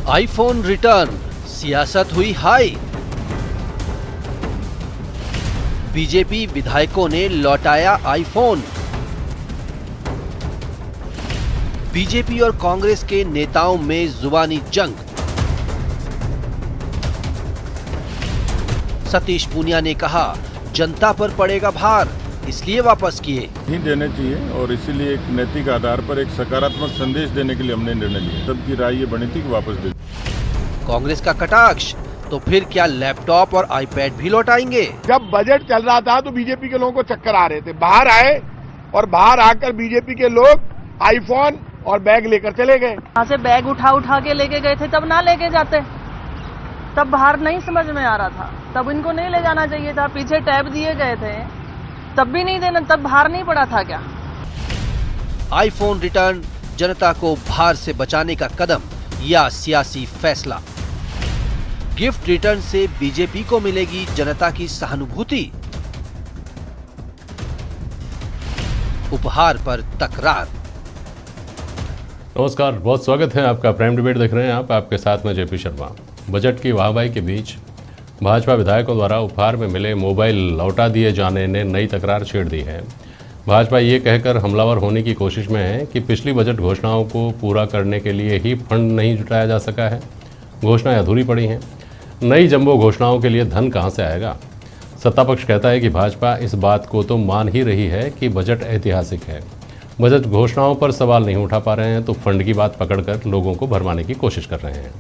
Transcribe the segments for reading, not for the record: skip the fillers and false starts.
IPhone return, सियासत हुई high. BJP विधायकों ने लौटाया आईफोन। बीजेपी और कांग्रेस के नेताओं में जुबानी जंग। सतीश पूनिया ने कहा, जनता पर पड़ेगा भार, इसलिए वापस किए। नहीं देने चाहिए और इसीलिए एक नैतिक आधार पर एक सकारात्मक संदेश देने के लिए हमने निर्णय लिया। सबकी राय ये बनी थी कि वापस दे। कांग्रेस का कटाक्ष, तो फिर क्या लैपटॉप और आईपैड भी लौटाएंगे? जब बजट चल रहा था तो बीजेपी के लोगों को चक्कर आ रहे थे, बाहर आए और बाहर आकर बीजेपी के लोग आईफोन और बैग लेकर चले गए। यहाँ से बैग उठा के लेके गए थे, तब ना लेके जाते, तब बाहर नहीं समझ में आ रहा था, तब इनको नहीं ले जाना चाहिए था। पीछे टैब दिए गए थे, तब भी नहीं देना, तब भार नहीं पड़ा था क्या? आईफोन रिटर्न, जनता को भार से बचाने का कदम या सियासी फैसला? गिफ्ट रिटर्न से बीजेपी को मिलेगी जनता की सहानुभूति, उपहार पर तकरार। नमस्कार, बहुत स्वागत है आपका। प्राइम डिबेट देख रहे हैं आप, आपके साथ में जेपी शर्मा। बजट की वाहवाही के बीच भाजपा विधायकों द्वारा उपहार में मिले मोबाइल लौटा दिए जाने ने नई तकरार छेड़ दी है। भाजपा ये कहकर हमलावर होने की कोशिश में है कि पिछली बजट घोषणाओं को पूरा करने के लिए ही फंड नहीं जुटाया जा सका है, घोषणाएं अधूरी पड़ी हैं। नई जंबो घोषणाओं के लिए धन कहां से आएगा? सत्तापक्ष कहता है कि भाजपा इस बात को तो मान ही रही है कि बजट ऐतिहासिक है। बजट घोषणाओं पर सवाल नहीं उठा पा रहे हैं तो फंड की बात पकड़कर लोगों को भरमाने की कोशिश कर रहे हैं।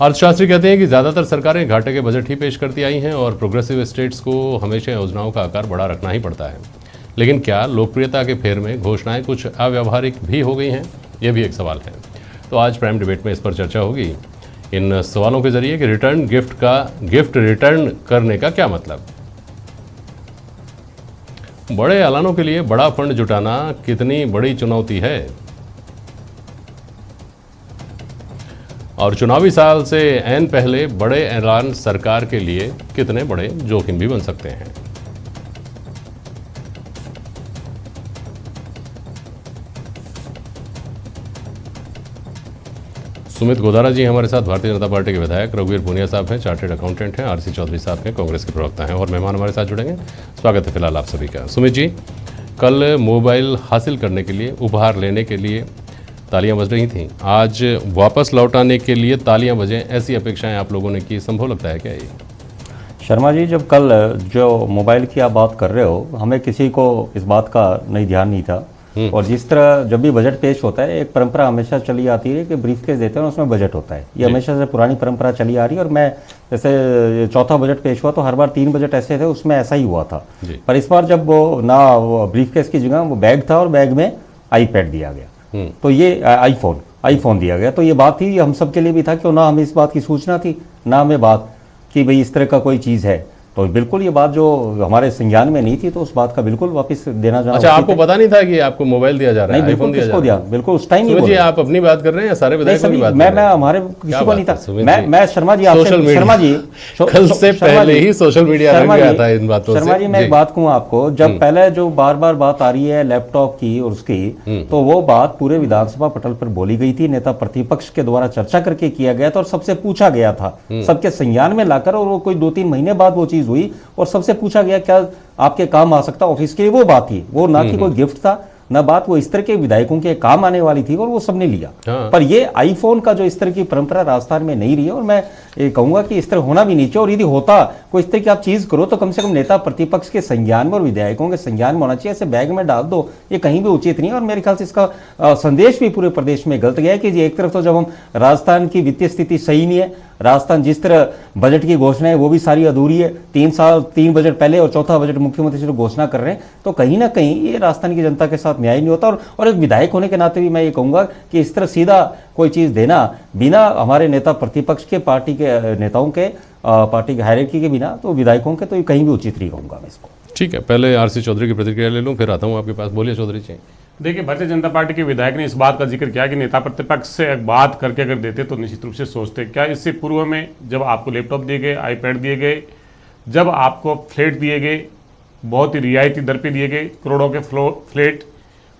अर्थशास्त्री कहते हैं कि ज़्यादातर सरकारें घाटे के बजट ही पेश करती आई हैं और प्रोग्रेसिव स्टेट्स को हमेशा योजनाओं का आकार बड़ा रखना ही पड़ता है। लेकिन क्या लोकप्रियता के फेर में घोषणाएं कुछ अव्यावहारिक भी हो गई हैं? ये भी एक सवाल है। तो आज प्राइम डिबेट में इस पर चर्चा होगी, इन सवालों के जरिए कि रिटर्न गिफ्ट रिटर्न करने का क्या मतलब, बड़े ऐलानों के लिए बड़ा फंड जुटाना कितनी बड़ी चुनौती है, और चुनावी साल से ऐन पहले बड़े ऐलान सरकार के लिए कितने बड़े जोखिम भी बन सकते हैं। सुमित गोदारा जी हमारे साथ, भारतीय जनता पार्टी के विधायक। रघुवीर पूनिया साहब हैं, चार्टर्ड अकाउंटेंट हैं। आरसी चौधरी साहब हैं, कांग्रेस के प्रवक्ता हैं। और मेहमान हमारे साथ जुड़ेंगे। स्वागत है फिलहाल आप सभी का। सुमित जी, कल मोबाइल हासिल करने के लिए, उपहार लेने के लिए तालियां बज रही थीं, आज वापस लौटाने के लिए तालियां बजें, ऐसी अपेक्षाएं आप लोगों ने की, संभव लगता है क्या ये? शर्मा जी, जब कल जो मोबाइल की आप बात कर रहे हो, हमें किसी को इस बात का नहीं ध्यान नहीं था। और जिस तरह जब भी बजट पेश होता है, एक परंपरा हमेशा चली आती है कि ब्रीफकेस देते हैं उसमें बजट होता है। ये हमेशा से पुरानी परंपरा चली आ रही है। और मैं जैसे चौथा बजट पेश हुआ तो हर बार 3 बजट ऐसे थे, उसमें ऐसा ही हुआ था। पर इस बार जब वो ब्रीफकेस की जगह वो बैग था और बैग में आईपैड दिया गया, तो ये आईफोन दिया गया। तो ये बात थी, हम सब के लिए भी था कि ना हमें इस बात की सूचना थी, ना हमें बात कि भाई इस तरह का कोई चीज़ है। तो बिल्कुल ये बात जो हमारे संज्ञान में नहीं थी, तो उस बात का बिल्कुल वापस देना जाना। अच्छा, आपको पता नहीं था कि आपको मोबाइल दिया जा रहा है? नहीं, बिल्कुल किसको दिया, बिल्कुल उस टाइम ही। आप अपनी बात कर रहे हैं, सारे विधायकों की बात? मैं हमारे किसी को नहीं था। मैं शर्मा जी, शर्मा जी कल से पहले ही सोशल मीडिया रंग गया था इन बातों से। शर्मा जी, मैं एक बात कहूँ आपको, जब पहले जो बार बार बात आ रही है लैपटॉप की और उसकी, तो वो बात पूरे विधानसभा पटल पर बोली गई थी, नेता प्रतिपक्ष के द्वारा चर्चा करके किया गया था और सबसे पूछा गया था, सबके संज्ञान में लाकर। और वो कोई 2-3 महीने बाद वो चीज हुई और सबसे पूछा गया क्या आपके काम आ सकता ऑफिस के लिए। वो बात थी, वो ना कि कोई गिफ्ट था, ना बात वो इस तरह के विधायकों के काम आने वाली थी, और वो सबने लिया। पर ये आईफोन का जो इस तरह की परंपरा राजस्थान में नहीं रही है, और मैं ये कहूंगा कि इस तरह होना भी नहीं चाहिए। और यदि होता कोई इस तरह की आप चीज करो तो कम से कम नेता प्रतिपक्ष के संज्ञान में और विधायकों के संज्ञान में होना चाहिए। ऐसे बैग में डाल दो, ये कहीं भी उचित नहीं है। और मेरे ख्याल से इसका संदेश भी पूरे प्रदेश में गलत गया है कि एक तरफ तो जब हम राजस्थान की वित्तीय स्थिति सही नहीं है, राजस्थान जिस तरह बजट की घोषणा है वो भी सारी अधूरी है, 3 बजट पहले और चौथा बजट मुख्यमंत्री से घोषणा कर रहे हैं, तो कहीं ना कहीं ये राजस्थान की जनता के साथ न्याय नहीं होता। और एक विधायक होने के नाते भी मैं ये कहूंगा कि इस तरह सीधा कोई चीज देना बिना हमारे नेता प्रतिपक्ष के, पार्टी के नेताओं के, पार्टी के हायरार्की के बिना, तो विधायकों के तो ये कहीं भी उचित नहीं कहूंगा मैं इसको। ठीक है, पहले आरसी चौधरी की प्रतिक्रिया ले लूं, फिर आता हूं आपके पास। बोलिए चौधरी जी। देखिए, भारतीय जनता पार्टी के विधायक ने इस बात का जिक्र किया कि नेता प्रतिपक्ष से एक बात करके अगर देते तो निश्चित रूप से सोचते। क्या इससे पूर्व में जब आपको लैपटॉप दिए गए, आईपैड दिए गए, जब आपको फ्लैट दिए गए, बहुत ही रियायती दर पे दिए गए करोड़ों के फ्लैट,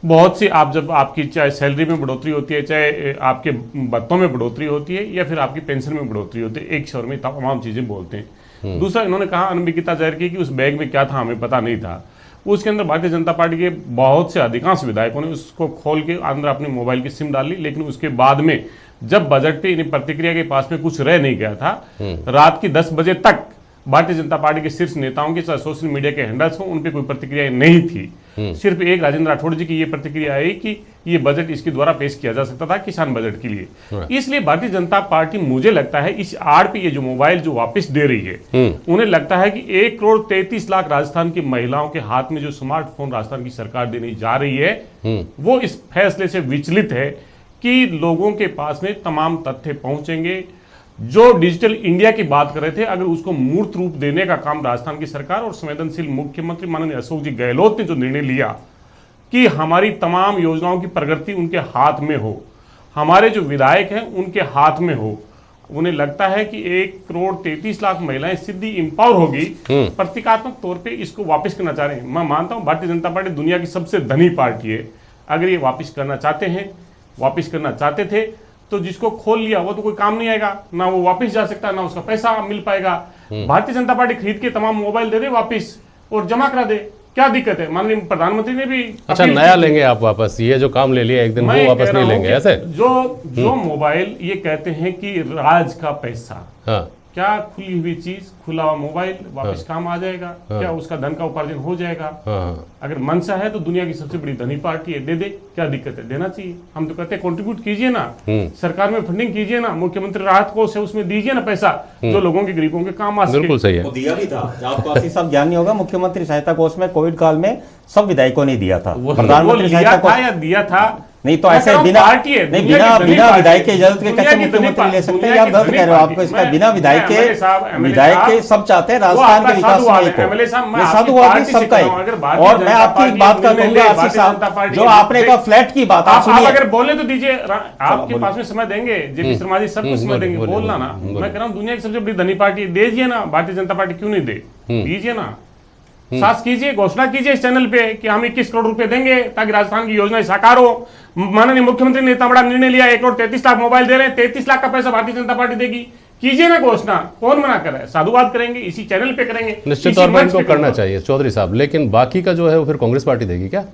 बहुत सी आप जब आपकी चाहे सैलरी में बढ़ोतरी होती है, चाहे आपके भत्तों में बढ़ोतरी होती है, या फिर आपकी पेंशन में बढ़ोतरी होती है, एक स्वर में तमाम चीजें बोलते हैं। दूसरा, इन्होंने कहा अनभिज्ञता जाहिर की कि उस बैग में क्या था हमें पता नहीं था। उसके अंदर भारतीय जनता पार्टी के बहुत से अधिकांश विधायकों ने उसको खोल के अंदर अपने मोबाइल की सिम डाल ली, लेकिन उसके बाद में जब बजट पे इन प्रतिक्रिया के पास में कुछ रह नहीं गया था, रात की 10 बजे तक भारतीय जनता पार्टी के शीर्ष नेताओं के चाहे सोशल मीडिया के हैंडल्स हो, उन पे कोई प्रतिक्रिया नहीं थी। सिर्फ एक राजेंद्र राठौड़ जी की ये प्रतिक्रिया आई कि ये बजट इसके द्वारा पेश किया जा सकता था किसान बजट के लिए। इसलिए भारतीय जनता पार्टी, मुझे लगता है, इस आड़ पे ये जो मोबाइल जो वापस दे रही है, उन्हें लगता है कि 1,33,00,000 राजस्थान की महिलाओं के हाथ में जो स्मार्टफोन राजस्थान की सरकार देने जा रही है, वो इस फैसले से विचलित है कि लोगों के पास में तमाम तथ्य पहुंचेंगे। जो डिजिटल इंडिया की बात कर रहे थे, अगर उसको मूर्त रूप देने का काम राजस्थान की सरकार और संवेदनशील मुख्यमंत्री माननीय अशोक जी गहलोत ने जो निर्णय लिया कि हमारी तमाम योजनाओं की प्रगति उनके हाथ में हो, हमारे जो विधायक हैं उनके हाथ में हो, उन्हें लगता है कि 1,33,00,000 महिलाएं सीधी इंपावर होगी, प्रतीकात्मक तौर पे इसको वापस करना चाह रहे हैं। मैं मानता हूं भारतीय जनता पार्टी दुनिया की सबसे धनी पार्टी है। अगर ये वापस करना चाहते हैं, वापस करना चाहते थे, तो जिसको खोल लिया वो तो कोई काम नहीं आएगा, ना वो वापस जा सकता, ना उसका पैसा मिल पाएगा। भारतीय जनता पार्टी खरीद के तमाम मोबाइल दे दे वापस और जमा करा दे, क्या दिक्कत है? माननीय प्रधानमंत्री ने भी अच्छा नया लेंगे आप वापस, ये जो काम ले लिया एक दिन वो वापस नहीं लेंगे ऐसे? जो मोबाइल ये कहते हैं कि राज का पैसा, हाँ, क्या खुली हुई चीज, खुला हुआ मोबाइल वापस काम आ जाएगा? क्या उसका धन का उपार्जन हो जाएगा? अगर मनसा है तो दुनिया की सबसे बड़ी धनी पार्टी है, दे दे, क्या दिक्कत है? देना चाहिए। हम तो कहते हैं कंट्रीब्यूट कीजिए ना, सरकार में फंडिंग कीजिए ना, मुख्यमंत्री राहत कोष है उसमें दीजिए ना पैसा, जो लोगों के गरीबों के काम आ सके। बिल्कुल सही है। वो दिया भी था, आपको आशीष साहब ज्ञान नहीं होगा, मुख्यमंत्री सहायता कोष में कोविड काल में सब विधायकों ने दिया था। प्रधानमंत्री सहायता कोष या दिया था नहीं तो ऐसे बिना विधायक के इजाजत के कैसे मुख्यमंत्री ले सकते हैं? आप गलत कह रहे हो। आपको इसका बिना विधायक के सब चाहते हैं राजस्थान के विकास में, ये साधुवाद सबका है। और मैं आपकी एक बात कर दूंगा आशीष साहब, जो आपने कहा फ्लैट की बात, आप सुनिए। अगर बोले तो दीजिए, आपके पास में समय देंगे, जेपी शर्मा जी सबको समय देंगे, बोलना ना। मैं कह रहा हूँ दुनिया की सबसे बड़ी धनी पार्टी दीजिए ना, भारतीय जनता पार्टी क्यों नहीं दे? दीजिए ना, सास कीजिए, घोषणा कीजिए इस चैनल पे कि हम 21 करोड़ रुपए देंगे ताकि राजस्थान की योजनाएं साकार हो। माननीय मुख्यमंत्री ने इतना बड़ा निर्णय लिया, 1,33,00,000 मोबाइल दे रहे हैं, 33 लाख का पैसा भारतीय जनता पार्टी देगी, कीजिए ना घोषणा, कौन मना कर रहा है? साधुवाद करेंगे, इसी चैनल पे करेंगे, निश्चित तौर पर इनको करना चाहिए चौधरी साहब। लेकिन बाकी का जो है वो फिर कांग्रेस पार्टी देगी क्या?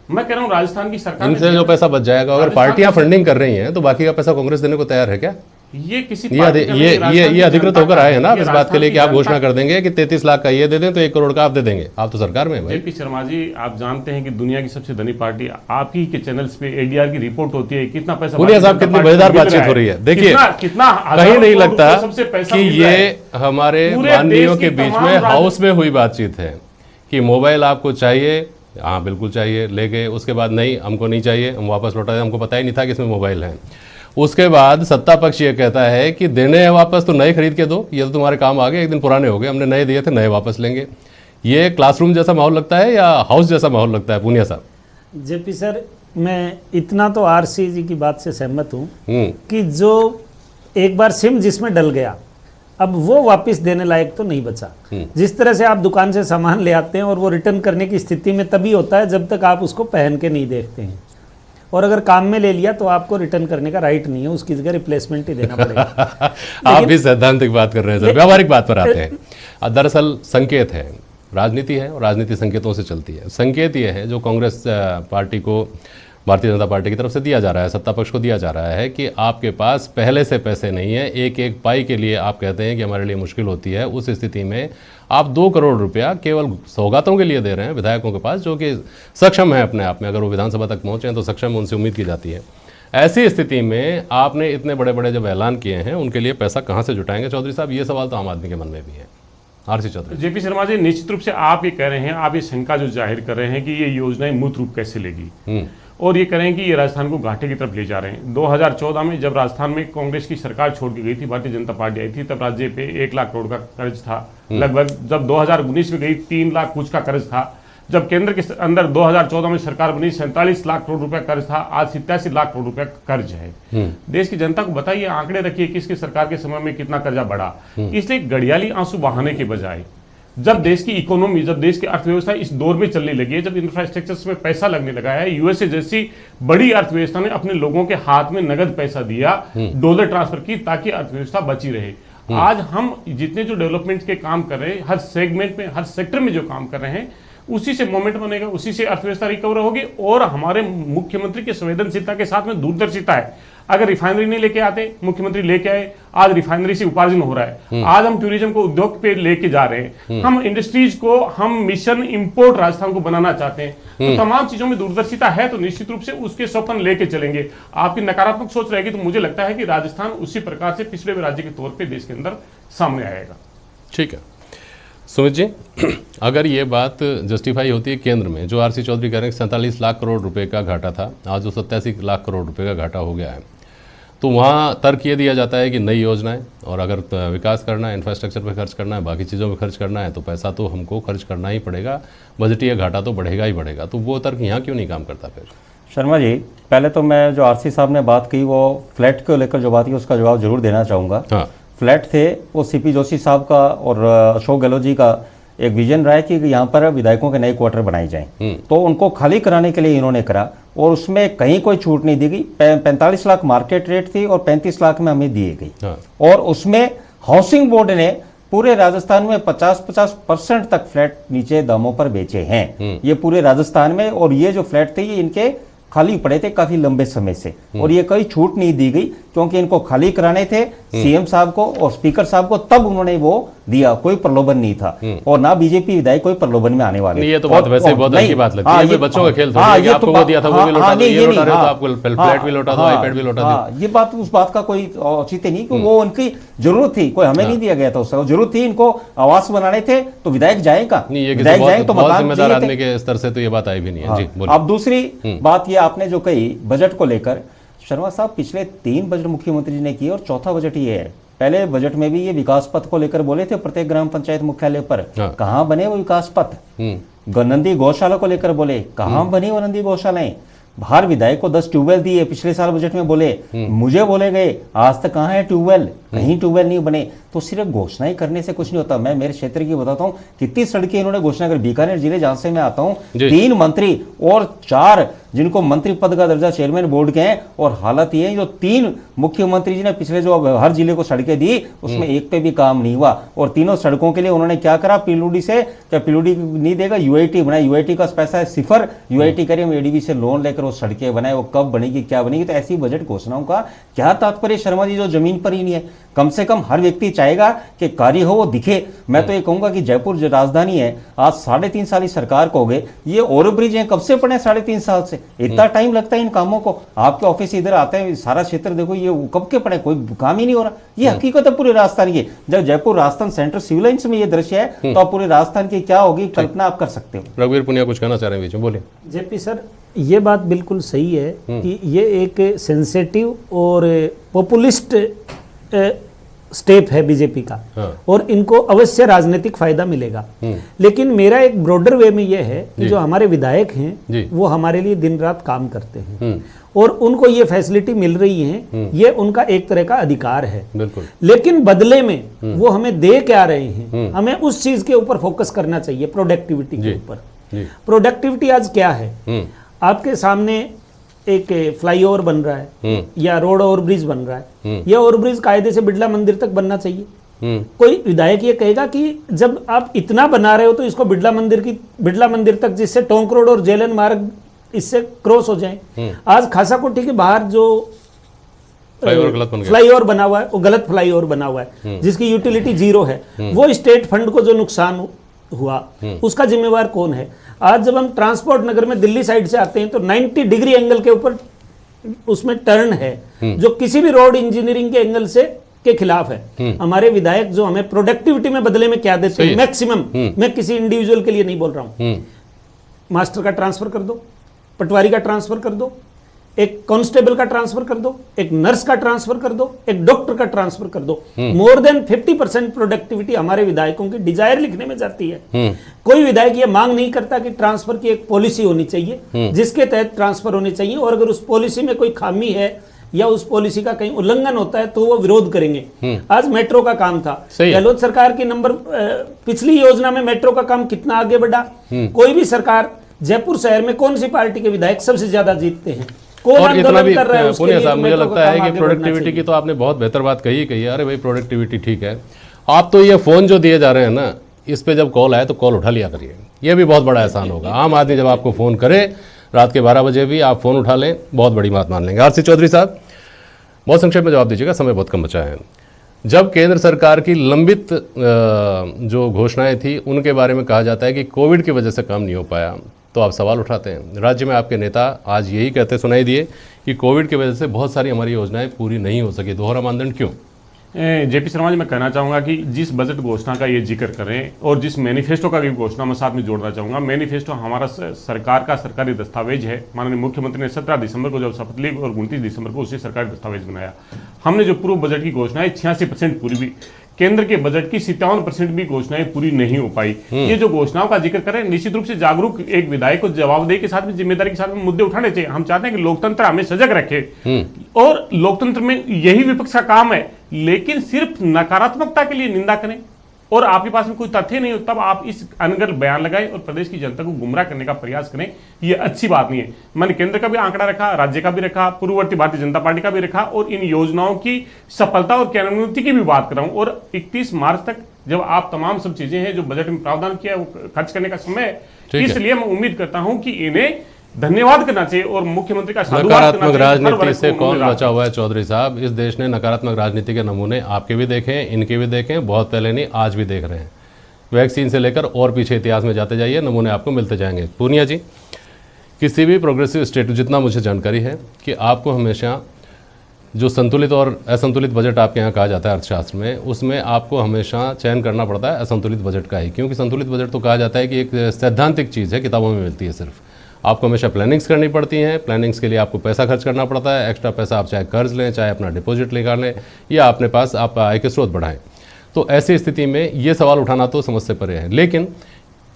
मैं कह रहा हूँ राजस्थान की सरकार इनसे जो पैसा बच जाएगा, अगर पार्टियां फंडिंग कर रही हैं तो बाकी का पैसा कांग्रेस देने को तैयार है क्या? ये किसी ये अधिकृत होकर आए हैं ना इस बात के लिए कि आप घोषणा कर देंगे कि 33 लाख का ये दे दें तो 1 करोड़ का आप दे देंगे। आप तो सरकार में भाई। जेपी शर्मा जी, आप जानते हैं कि दुनिया की सबसे धनी पार्टी, आप ही के चैनल्स पे एडीआर की रिपोर्ट होती है, कितना पैसा साहब कितनी मजेदार बातचीत हो रही है। देखिए कितना कहीं नहीं लगता कि ये हमारे माननीयों के बीच में हाउस में हुई बातचीत है कि मोबाइल आपको चाहिए, हाँ बिल्कुल चाहिए, ले गए, उसके बाद नहीं हमको नहीं चाहिए, हम वापस लौटा दें, हमको पता ही नहीं था कि इसमें मोबाइल है। उसके बाद सत्ता पक्ष ये कहता है कि देने हैं वापस तो नए खरीद के दो, ये तो तुम्हारे काम आ गए, एक दिन पुराने हो गए, हमने नए दिए थे, नए वापस लेंगे। ये क्लासरूम जैसा माहौल लगता है या हाउस जैसा माहौल लगता है पूनिया साहब? जेपी सर, मैं इतना तो आरसी जी की बात से सहमत हूँ कि जो एक बार सिम जिसमें डल गया, अब वो वापस देने लायक तो नहीं बचा। जिस तरह से आप दुकान से सामान ले आते हैं और वो रिटर्न करने की स्थिति में तभी होता है जब तक आप उसको पहन के नहीं देखते हैं, और अगर काम में ले लिया तो आपको रिटर्न करने का राइट नहीं है, उसकी जगह रिप्लेसमेंट ही देना पड़ेगा। आप भी सैद्धांतिक बात कर रहे हैं सर, व्यावहारिक बात पर आते हैं। दरअसल संकेत है, राजनीति है और राजनीति संकेतों से चलती है। संकेत ये है जो कांग्रेस पार्टी को, भारतीय जनता पार्टी की तरफ से दिया जा रहा है, सत्ता पक्ष को दिया जा रहा है कि आपके पास पहले से पैसे नहीं है, एक एक पाई के लिए आप कहते हैं कि हमारे लिए मुश्किल होती है। उस स्थिति में आप 2 करोड़ रुपया केवल सौगातों के लिए दे रहे हैं विधायकों के पास, जो कि सक्षम है अपने आप में, अगर वो विधानसभा तक पहुंचे हैं तो सक्षम, उनसे उम्मीद की जाती है। ऐसी स्थिति में आपने इतने बड़े बड़े जब ऐलान किए हैं, उनके लिए पैसा कहाँ से जुटाएंगे चौधरी साहब? ये सवाल तो आम आदमी के मन में भी है। आरसी चौधरी। जेपी शर्मा जी, निश्चित रूप से आप ये कह रहे हैं, आप ये शंका जो जाहिर कर रहे हैं कि ये योजनाएं मूर्त रूप कैसे लेगी, और ये करें कि ये राजस्थान को घाटे की तरफ ले जा रहे हैं। 2014 में जब राजस्थान में कांग्रेस की सरकार छोड़ के गई थी, भारतीय जनता पार्टी आई थी, तब राज्य पे 1 लाख करोड़ का कर्ज था लगभग। जब 2019 में गई 3 लाख कुछ का कर्ज था। जब केंद्र के अंदर 2014 में सरकार बनी 47 लाख करोड़ रुपया कर्ज था, आज 87 लाख करोड़ रुपया कर्ज है। देश की जनता को बताइए, आंकड़े रखिए किसकी सरकार के समय में कितना कर्जा बढ़ा। इसलिए घड़ियाली आंसू बहाने के बजाय जब देश की इकोनॉमी, जब देश की अर्थव्यवस्था इस दौर में चलने लगी है, जब इंफ्रास्ट्रक्चर में पैसा लगने लगा है, यूएसए जैसी बड़ी अर्थव्यवस्था ने अपने लोगों के हाथ में नगद पैसा दिया, डॉलर ट्रांसफर की, ताकि अर्थव्यवस्था बची रहे। आज हम जितने जो डेवलपमेंट के काम कर रहे हैं, हर सेगमेंट में, हर सेक्टर में जो काम कर रहे हैं, उसी से मोमेंट बनेगा, उसी से अर्थव्यवस्था रिकवर होगी। और हमारे मुख्यमंत्री की संवेदनशीलता के साथ में दूरदर्शिता है। अगर रिफाइनरी नहीं लेके आते, मुख्यमंत्री लेके आए, आज रिफाइनरी से उपार्जन हो रहा है। आज हम टूरिज्म को उद्योग पे लेके जा रहे हैं, हम इंडस्ट्रीज को, हम मिशन इंपोर्ट राजस्थान को बनाना चाहते हैं। तो तमाम चीजों में दूरदर्शिता है, तो निश्चित रूप से उसके स्वप्न लेके चलेंगे। आपकी नकारात्मक सोच रहेगी तो मुझे लगता है कि राजस्थान उसी प्रकार से पिछड़े हुए राज्य के तौर पर देश के अंदर सामने आएगा। ठीक है सुमित जी, अगर ये बात जस्टिफाई होती है केंद्र में, जो आरसी चौधरी कह रहे हैं 47 लाख करोड़ रुपए का घाटा था, आज जो 87 लाख करोड़ रुपए का घाटा हो गया है, तो वहाँ तर्क ये दिया जाता है कि नई योजनाएं, और अगर विकास करना है, इंफ्रास्ट्रक्चर पे खर्च करना है, बाकी चीज़ों पे खर्च करना है, तो पैसा तो हमको खर्च करना ही पड़ेगा, बजटीय घाटा तो बढ़ेगा ही बढ़ेगा। तो वो तर्क यहाँ क्यों नहीं काम करता फिर? शर्मा जी, पहले तो मैं जो आरसी साहब ने बात की, वो फ्लैट को लेकर जो बात की उसका जवाब जरूर देना चाहूँगा। हाँ, फ्लैट थे वो सीपी जोशी साहब का और अशोक गहलोत जी का एक विजन रहा है कि यहाँ पर विधायकों के नए क्वार्टर बनाए जाएं, तो उनको खाली कराने के लिए इन्होंने करा, और उसमें कहीं कोई छूट नहीं दी गई। 45 लाख मार्केट रेट थी और 35 लाख में हमें दी गई। हाँ। और उसमें हाउसिंग बोर्ड ने पूरे राजस्थान में 50% तक फ्लैट नीचे दामों पर बेचे हैं, ये पूरे राजस्थान में। और ये जो फ्लैट थे ये इनके खाली पड़े थे काफी लंबे समय से, और ये कोई छूट नहीं दी गई, क्योंकि इनको खाली कराने थे सीएम साहब को और स्पीकर साहब को, तब उन्होंने वो दिया। कोई प्रलोभन नहीं था, और ना बीजेपी विधायक कोई प्रलोभन में आने वाले। ये तो बात वैसे बहुत अच्छी बात लगती है, बच्चों का खेल थोड़ी है कि आपको वो दिया था वो भी लौटा दो, ये लौटा रहे हो तो आपको फ्लैट भी लौटा दो, आईपैड भी लौटा दो। ये बात, उस बात का कोई औचित्य नहीं, कि वो उनकी जरूरत थी, कोई हमें नहीं दिया गया था, उसका जरूरत थी, इनको आवास बनाने थे, तो विधायक जाएगा, विधायक जाएंगे तो बहुत जिम्मेदार आदमी के स्तर से तो ये बात आई भी नहीं है। जी बोलिए। अब दूसरी बात ये आपने जो कही बजट को लेकर, शर्मा साहब पिछले 3 बजट मुख्यमंत्री जी ने किए और चौथा बजट ये है। पहले बजट में भी ये विकास पथ को लेकर बोले थे, प्रत्येक ग्राम पंचायत मुख्यालय पर। कहां बने वो विकास पथ? नंदी गौशाला को लेकर बोले, कहां बनी वो नंदी गौशालाएं? बाहर विधायक को 10 ट्यूबवेल दिए, पिछले साल बजट में बोले, मुझे बोले गए आज तक कहां है ट्यूबवेल? कहीं ट्यूबवेल नहीं बने। तो सिर्फ घोषणाएं करने से कुछ नहीं होता। मैं मेरे क्षेत्र की बताता हूं, कितनी सड़कें इन्होंने घोषणा कर। बीकानेर जिले जहां से मैं आता हूं, 3 मंत्री और 4 जिनको मंत्री पद का दर्जा चेयरमैन बोर्ड के हैं, और हालत ये है जो 3 मुख्यमंत्री जी ने पिछले जो हर जिले को सड़कें दी, उसमें एक पे भी काम नहीं हुआ। और तीनों सड़कों के लिए उन्होंने क्या करा, पीलूडी से, क्या पीलूडी नहीं देगा, यूआईटी बनाया, यूआईटी का पैसा है 0, यूआईटी करें एडीबी से लोन लेकर वो सड़कें बनाए। वो कब बनेगी, क्या बनेगी? तो ऐसी बजट घोषणाओं का क्या तात्पर्य शर्मा जी, जो जमीन पर ही नहीं है? कम से कम हर व्यक्ति चाहेगा कि कार्य हो, वो दिखे। मैं तो ये कहूंगा कि जयपुर जो राजधानी है, आज 3.5 साल इस सरकार को हो गए, ये ओवरब्रिज हैं कब से पड़े? 3.5 साल से। इतना टाइम लगता है इन कामों को। आपके ऑफिस इधर आते हैं, सारा क्षेत्र देखो, ये कब के पड़े, कोई काम ही नहीं हो रहा। ये हकीकत है पूरे राजस्थान की। जब Jaipur Rajasthan central civil lines में ये दृश्य है, तो आप पूरे राजस्थान की क्या होगी कल्पना आप कर सकते हो। रघुवीर पुनिया कुछ कहना चाह रहे हैं बीच में, बोलिए। जेपी सर, ये बात बिल्कुल सही है कि ये एक सेंसिटिव और पॉपुलिस्ट स्टेप है बीजेपी का। और इनको अवश्य राजनीतिक फायदा मिलेगा। लेकिन मेरा एक ब्रॉडर वे में यह है कि जो हमारे विधायक हैं वो हमारे लिए दिन रात काम करते हैं, और उनको ये फैसिलिटी मिल रही है, ये उनका एक तरह का अधिकार है। बिल्कुल। लेकिन बदले में वो हमें दे क्या रहे हैं, हमें उस चीज के ऊपर फोकस करना चाहिए, प्रोडक्टिविटी के ऊपर। प्रोडक्टिविटी आज क्या है? आपके सामने एक फ्लाईओवर बन रहा है या रोड ओवरब्रिज बन रहा है, यह ओवरब्रिज कायदे से बिड़ला मंदिर तक बनना चाहिए। कोई विधायक ये कहेगा कि जब आप इतना बना रहे हो तो इसको बिड़ला मंदिर तक, जिससे टोंक रोड और जेलन मार्ग इससे क्रॉस हो जाए। आज खासाकोटी के बाहर जो फ्लाईओवर बना हुआ है, वो गलत फ्लाईओवर बना हुआ है, जिसकी यूटिलिटी 0 है। वो स्टेट फंड को जो नुकसान हुआ, उसका जिम्मेवार कौन है? आज जब हम ट्रांसपोर्ट नगर में दिल्ली साइड से आते हैं तो 90 डिग्री एंगल के ऊपर उसमें टर्न है, जो किसी भी रोड इंजीनियरिंग के एंगल से के खिलाफ है। हमारे विधायक जो हमें प्रोडक्टिविटी में बदले में क्या देते हैं, मैक्सिमम, मैं किसी इंडिविजुअल के लिए नहीं बोल रहा हूं, मास्टर का ट्रांसफर कर दो, पटवारी का ट्रांसफर कर दो, एक कांस्टेबल का ट्रांसफर कर दो, एक नर्स का ट्रांसफर कर दो, एक डॉक्टर का ट्रांसफर कर दो। मोर देन 50% प्रोडक्टिविटी हमारे विधायकों की डिजायर लिखने में जाती है। कोई विधायक ये मांग नहीं करता कि ट्रांसफर की एक पॉलिसी होनी चाहिए जिसके तहत ट्रांसफर होनी चाहिए, और अगर उस पॉलिसी में कोई खामी है या उस पॉलिसी का कहीं उल्लंघन होता है तो वो विरोध करेंगे। आज मेट्रो का काम था, गहलोत सरकार की पिछली योजना में मेट्रो का काम कितना आगे बढ़ा। कोई भी सरकार, जयपुर शहर में कौन सी पार्टी के विधायक सबसे ज्यादा जीतते हैं, कौन और इतना आंदोलन भी कर रहा है उसके पुण्य लिए साहब, मुझे मेट्रो का लगता है काम कि आगे बढ़ना प्रोडक्टिविटी की चाहिए। तो आपने बहुत बेहतर बात कही है। अरे भाई प्रोडक्टिविटी ठीक है, आप तो ये फोन जो दिए जा रहे हैं ना, इस पे जब कॉल आए तो कॉल उठा लिया करिए, ये भी बहुत बड़ा एहसान होगा। आम आदमी जब आपको फ़ोन करे रात के 12 बजे भी आप फ़ोन उठा लें, बहुत बड़ी बात मान लेंगे। आरसी चौधरी साहब, बहुत संक्षेप में जवाब दीजिएगा, समय बहुत कम बचा है। जब केंद्र सरकार की लंबित जो घोषणाएं थी उनके बारे में कहा जाता है कि कोविड की वजह से काम नहीं हो पाया, तो आप सवाल उठाते हैं। राज्य में आपके नेता आज यही कहते सुनाई दिए कि कोविड की वजह से बहुत सारी हमारी योजनाएं पूरी नहीं हो सकी। दोहरा मानदंड क्यों? जेपी शर्मा जी, मैं कहना चाहूँगा कि जिस बजट घोषणा का ये जिक्र करें और जिस मैनिफेस्टो का भी घोषणा मैं साथ में जोड़ना चाहूँगा। मैनिफेस्टो हमारा सरकार का सरकारी दस्तावेज है। माननीय मुख्यमंत्री ने 17 दिसंबर को जब शपथ ली और 29 दिसंबर को उसे सरकारी दस्तावेज बनाया। हमने जो पूर्व बजट की घोषणा है 86% पूरी हुई। केंद्र के बजट की 57% भी घोषणाएं पूरी नहीं हो पाई। ये जो घोषणाओं का जिक्र करें, निश्चित रूप से जागरूक एक विधायक को जवाबदेही के साथ में, जिम्मेदारी के साथ में मुद्दे उठाने चाहिए। हम चाहते हैं कि लोकतंत्र हमें सजग रखे और लोकतंत्र में यही विपक्ष का काम है। लेकिन सिर्फ नकारात्मकता के लिए निंदा करें और आपके पास में कोई तथ्य नहीं हो तब आप इस अनगढ़ बयान लगाएं और प्रदेश की जनता को गुमराह करने का प्रयास करें, ये अच्छी बात नहीं है। मैंने केंद्र का भी आंकड़ा रखा, राज्य का भी रखा, पूर्ववर्ती भारतीय जनता पार्टी का भी रखा और इन योजनाओं की सफलता और क्रियान्वित की भी बात कर रहा हूं। और 31 मार्च तक जब आप तमाम सब चीजें हैं जो बजट में प्रावधान किया वो खर्च करने का समय है। इसलिए मैं उम्मीद करता हूं कि इन्हें धन्यवाद करना चाहिए और मुख्यमंत्री का नकारात्मक राजनीति से कौन बचा हुआ है? चौधरी साहब, इस देश ने नकारात्मक राजनीति के नमूने आपके भी देखे हैं, इनके भी देखे हैं, बहुत पहले नहीं आज भी देख रहे हैं। वैक्सीन से लेकर और पीछे इतिहास में जाते जाइए, नमूने आपको मिलते जाएंगे। पूनिया जी, किसी भी प्रोग्रेसिव स्टेट, जितना मुझे जानकारी है कि आपको हमेशा जो संतुलित और असंतुलित बजट आपके यहाँ कहा जाता है अर्थशास्त्र में, उसमें आपको हमेशा चयन करना पड़ता है असंतुलित बजट का ही, क्योंकि संतुलित बजट तो कहा जाता है कि एक सैद्धांतिक चीज़ है, किताबों में मिलती है सिर्फ। आपको हमेशा प्लानिंग्स करनी पड़ती हैं, प्लानिंग्स के लिए आपको पैसा खर्च करना पड़ता है। एक्स्ट्रा पैसा आप चाहे कर्ज लें, चाहे अपना डिपॉजिट लेकर लें या अपने पास आप आय के स्रोत बढ़ाएं। तो ऐसी स्थिति में ये सवाल उठाना तो समझ से परे है। लेकिन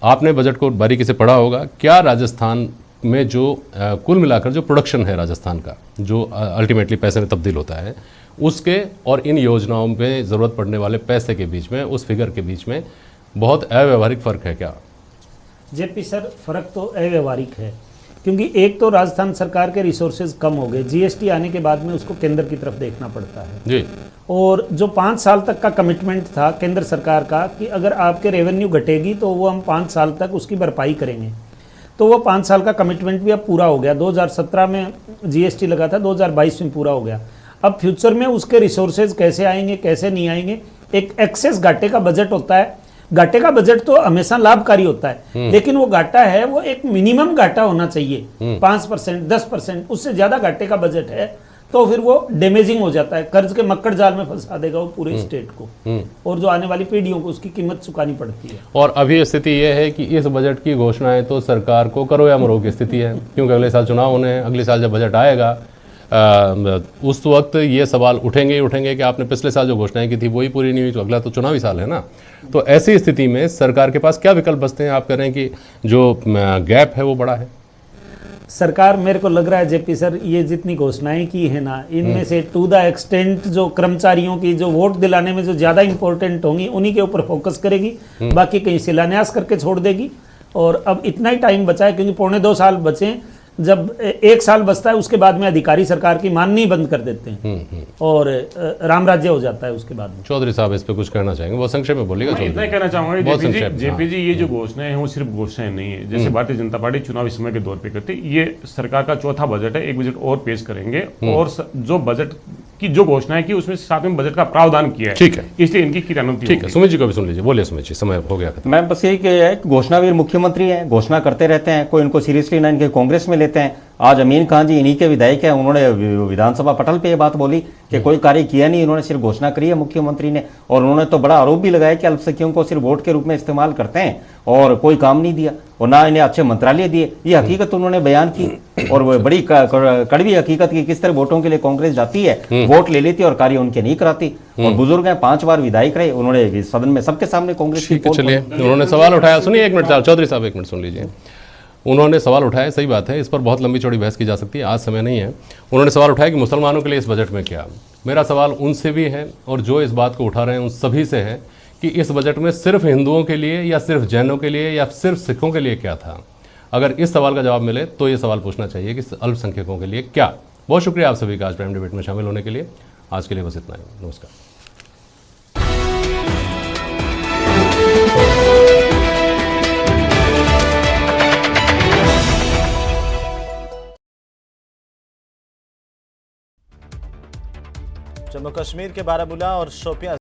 आपने बजट को बारीकी से पढ़ा होगा, क्या राजस्थान में जो कुल मिलाकर जो प्रोडक्शन है राजस्थान का, जो अल्टीमेटली पैसे में तब्दील होता है, उसके और इन योजनाओं में ज़रूरत पड़ने वाले पैसे के बीच में, उस फिगर के बीच में बहुत अव्यवहारिक फ़र्क है क्या? जेपी सर, फर्क तो अव्यवहारिक है, क्योंकि एक तो राजस्थान सरकार के रिसोर्सेज कम हो गए, जीएसटी आने के बाद में उसको केंद्र की तरफ देखना पड़ता है जी। और जो 5 साल तक का कमिटमेंट था केंद्र सरकार का कि अगर आपके रेवेन्यू घटेगी तो वो हम 5 साल तक उसकी भरपाई करेंगे, तो वो 5 साल का कमिटमेंट भी अब पूरा हो गया। 2017 में जीएसटी लगा था, 2022 में पूरा हो गया। अब फ्यूचर में उसके रिसोर्सेज कैसे आएंगे, कैसे नहीं आएंगे, एक एक्सेस घाटे का बजट होता है। घाटे का बजट तो हमेशा लाभकारी होता है, लेकिन वो घाटा है वो एक मिनिमम घाटा होना चाहिए, 5%, 10%, उससे ज्यादा घाटे का बजट है तो फिर वो डैमेजिंग हो जाता है, कर्ज के मक्कड़ जाल में फंसा देगा वो पूरे स्टेट को, और जो आने वाली पीढ़ियों को उसकी कीमत चुकानी पड़ती है। और अभी स्थिति ये है कि इस बजट की घोषणाएं तो सरकार को करो या मरो की स्थिति है, क्योंकि अगले साल चुनाव होने हैं। अगले साल जब बजट आएगा उस वक्त ये सवाल उठेंगे ही उठेंगे कि आपने पिछले साल जो घोषणाएं की थी वही पूरी नहीं हुई, तो अगला तो चुनावी साल है ना। तो ऐसी स्थिति में सरकार के पास क्या विकल्प बचते हैं? आप कह रहे हैं कि जो गैप है वो बड़ा है। सरकार, मेरे को लग रहा है जेपी सर, ये जितनी घोषणाएं की है ना, इनमें से टू द एक्सटेंट जो कर्मचारियों की जो वोट दिलाने में जो ज्यादा इंपॉर्टेंट होंगी उन्हीं के ऊपर फोकस करेगी, बाकी कहीं शिलान्यास करके छोड़ देगी। और अब इतना ही टाइम बचा है, क्योंकि 1.25 साल बचे, जब 1 साल बचता है उसके बाद में अधिकारी सरकार की माननी बंद कर देते हैं और राम राज्य हो जाता है उसके बाद में। चौधरी साहब, इस पे कुछ कहना चाहेंगे? बहुत संक्षेप में बोलिएगा। इतना ही कहना चाहूंगा जेपी जी, ये जो घोषणाएं हैं वो सिर्फ घोषणाएं नहीं है। जैसे भारतीय जनता पार्टी चुनावी समय के दौर पे करती है, ये सरकार का चौथा बजट है, एक बजट और पेश करेंगे और जो बजट की जो घोषणाएं की उसमें साथ में बजट का प्रावधान किया है, ठीक है, इसलिए इनकी क्रियान्वित। ठीक है, सुमित जी को भी सुन लीजिए। बोलिए सुमित जी, समय हो गया। मैं बस यही घोषणावीर मुख्यमंत्री हैं, घोषणा करते रहते हैं, कोई इनको सीरियसली ना इनके कांग्रेस में लेते हैं। आज अमीन खान जी इन्हीं के विधायक हैं, उन्होंने विधानसभा पटल पे ये बात बोली कि कोई कार्य किया नहीं, इन्होंने सिर्फ घोषणा करी है मुख्यमंत्री ने। और उन्होंने तो बड़ा आरोप भी लगाया कि अल्पसंख्यकों को सिर्फ वोट के रूप में इस्तेमाल करते हैं और कोई काम नहीं दिया और ना इन्हें अच्छे मंत्रालय दिए। ये हकीकत उन्होंने बयान की और वो बड़ी कड़वी हकीकत की किस तरह वोटों के लिए कांग्रेस जाती है, वोट ले लेती है और कार्य उनके नहीं कराती। और बुजुर्ग हैं, 5 बार विधायक रहे, उन्होंने सदन में सबके सामने कांग्रेस की। चलिए, उन्होंने सवाल उठाया, सुनिए 1 मिनट चौधरी साहब, 1 मिनट सुन लीजिए। उन्होंने सवाल उठाया, सही बात है, इस पर बहुत लंबी चौड़ी बहस की जा सकती है, आज समय नहीं है। उन्होंने सवाल उठाया कि मुसलमानों के लिए इस बजट में क्या। मेरा सवाल उनसे भी है और जो इस बात को उठा रहे हैं उन सभी से है कि इस बजट में सिर्फ हिंदुओं के लिए या सिर्फ जैनों के लिए या सिर्फ सिखों के लिए क्या था। अगर इस सवाल का जवाब मिले तो ये सवाल पूछना चाहिए कि अल्पसंख्यकों के लिए क्या। बहुत शुक्रिया आप सभी का आज प्राइम डिबेट में शामिल होने के लिए। आज के लिए बस इतना ही। नमस्कार। जम्मू कश्मीर के बारामूला और शोपियां